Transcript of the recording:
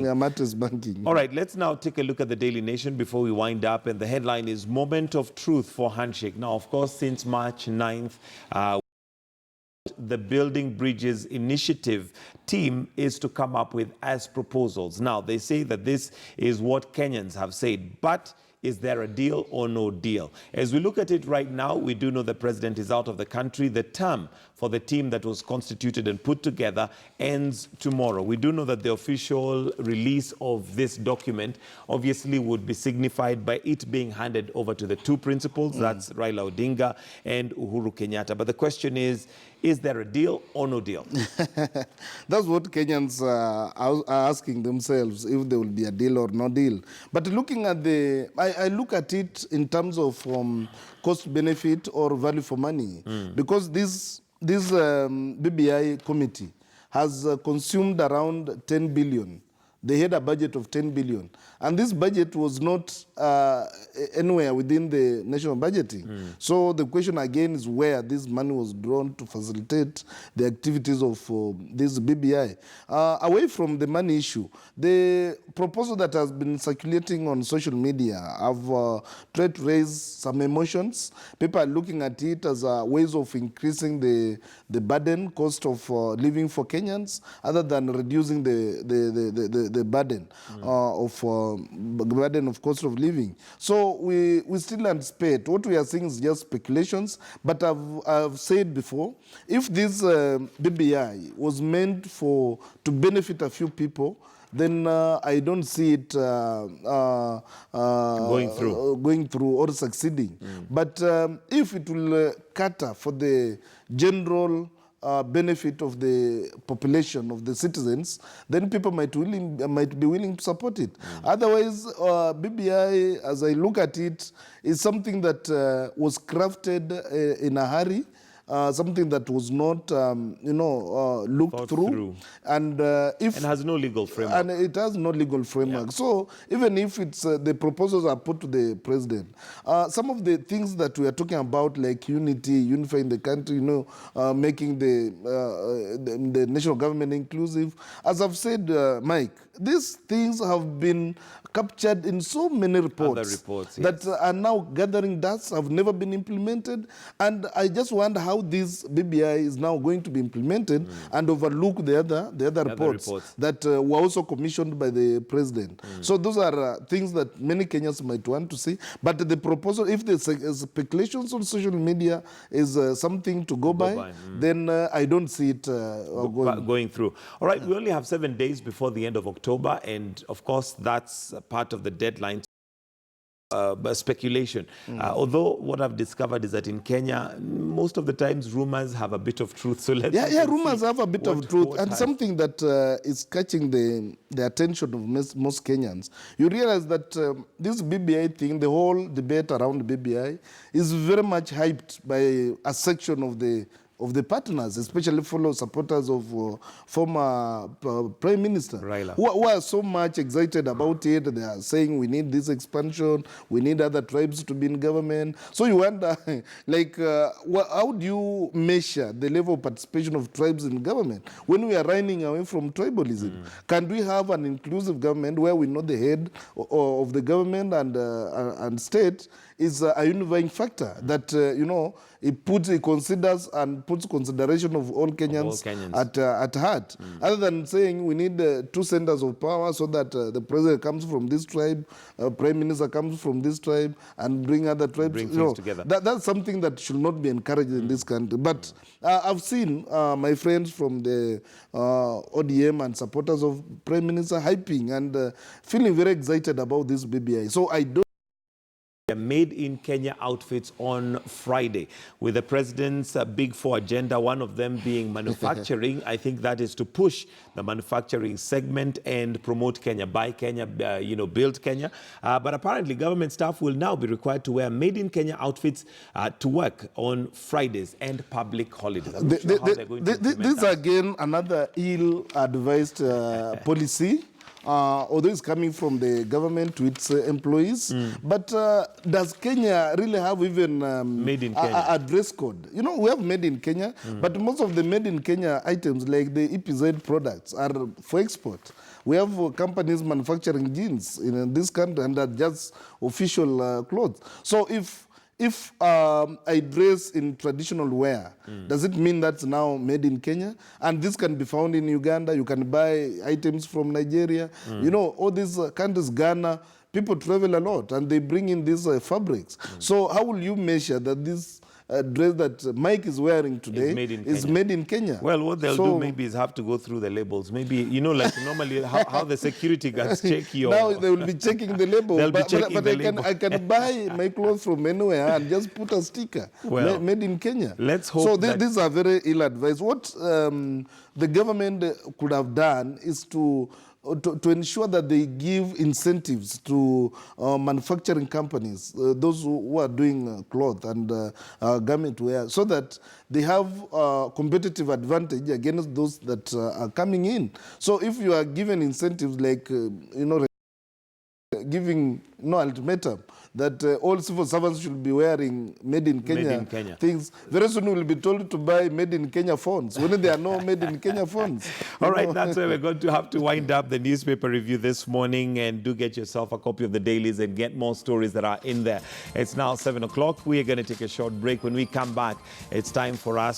Matters banking. All right, let's now take a look at the Daily Nation before we wind up. And the headline is Moment of Truth for Handshake. Now, of course, since March 9th, the Building Bridges Initiative team is to come up with as proposals. Now, they say that this is what Kenyans have said, but is there a deal or no deal? As we look at it right now, we do know the president is out of the country. The term for the team that was constituted and put together ends tomorrow. We do know that the official release of this document obviously would be signified by it being handed over to the two principals, that's Raila Odinga and Uhuru Kenyatta. But the question is there a deal or no deal? That's what Kenyans are asking themselves, if there will be a deal or no deal. But looking at I look at it in terms of cost benefit or value for money, because this BBI committee has consumed around 10 billion. They had a budget of 10 billion. And this budget was not anywhere within the national budgeting. So the question again is where this money was drawn to facilitate the activities of this BBI. Away from the money issue, the proposal that has been circulating on social media have tried to raise some emotions. People are looking at it as ways of increasing the burden, cost of living for Kenyans, other than reducing the burden of cost of living. So we still anticipate. What we are seeing is just speculations, but I've said before, if this BBI was meant to benefit a few people, then I don't see it going through or succeeding. But if it will cater for the general benefit of the population, of the citizens, then people might be willing to support it. Otherwise, BBI, as I look at it, is something that was crafted in a hurry. Something that was not, looked through. And has no legal framework. And it has no legal framework. Yeah. So even if it's the proposals are put to the president, some of the things that we are talking about, like unifying the country, making the national government inclusive, as I've said, Mike, these things have been captured in so many reports, that are now gathering dust, have never been implemented. And I just wonder how this BBI is now going to be implemented and overlook the other reports that were also commissioned by the president. So those are things that many Kenyans might want to see. But the proposal, if the speculations on social media is something to go by, then I don't see it going through. All right, we only have 7 days before the end of October, and of course that's part of the deadline. Speculation. Although what I've discovered is that in Kenya, most of the times rumors have a bit of truth. So let's rumors have a bit of truth, and something that is catching the attention of most Kenyans. You realize that this BBI thing, the whole debate around BBI, is very much hyped by a section of the partners, especially fellow supporters of former Prime Minister, Raila, who are so much excited about it. They are saying we need this expansion, we need other tribes to be in government. So you wonder, like, how do you measure the level of participation of tribes in government when we are running away from tribalism? Can we have an inclusive government where we know the head of the government and state is a unifying factor that, it considers and puts consideration of all Kenyans, at heart, other than saying we need 2 centers of power so that the president comes from this tribe, prime minister comes from this tribe, and bring other tribes. Bring things together. That's something that should not be encouraged in this country. But I've seen my friends from the ODM and supporters of prime minister hyping and feeling very excited about this BBI. So I don't. Made in Kenya outfits on Friday, with the president's big 4 agenda, one of them being manufacturing. I think that is to push the manufacturing segment and promote Kenya, buy Kenya, build Kenya. But apparently government staff will now be required to wear made in Kenya outfits to work on Fridays and public holidays. This is again another ill-advised policy. Although it's coming from the government to its employees. But does Kenya really have even made in Kenya a dress code? We have made in Kenya, but most of the made in Kenya items, like the EPZ products, are for export. We have companies manufacturing jeans in this country and are just official clothes. So if I dress in traditional wear, does it mean that's now made in Kenya? And this can be found in Uganda. You can buy items from Nigeria. You know, all these countries, Ghana, people travel a lot and they bring in these fabrics. So how will you measure that this dress that Mike is wearing today is made in Kenya? Well, what they'll do maybe is have to go through the labels. Maybe, you know, like normally how the security guards check your... Now they will be checking the label. They'll be but checking but the I label. can buy my clothes from anywhere and just put a sticker, Well, made in Kenya. Let's hope so these are very ill-advised. What the government could have done is to ensure that they give incentives to manufacturing companies, those who are doing cloth and garment wear, so that they have competitive advantage against those that are coming in. So if you are given incentives like, giving ultimatum that all civil servants should be wearing made in Kenya things, very soon we'll be told to buy made in Kenya phones when there are no made in Kenya phones. All right, that's where we're going to have to wind up the newspaper review this morning, and do get yourself a copy of the dailies and get more stories that are in there. It's now 7 o'clock. We are going to take a short break. When we come back, it's time for us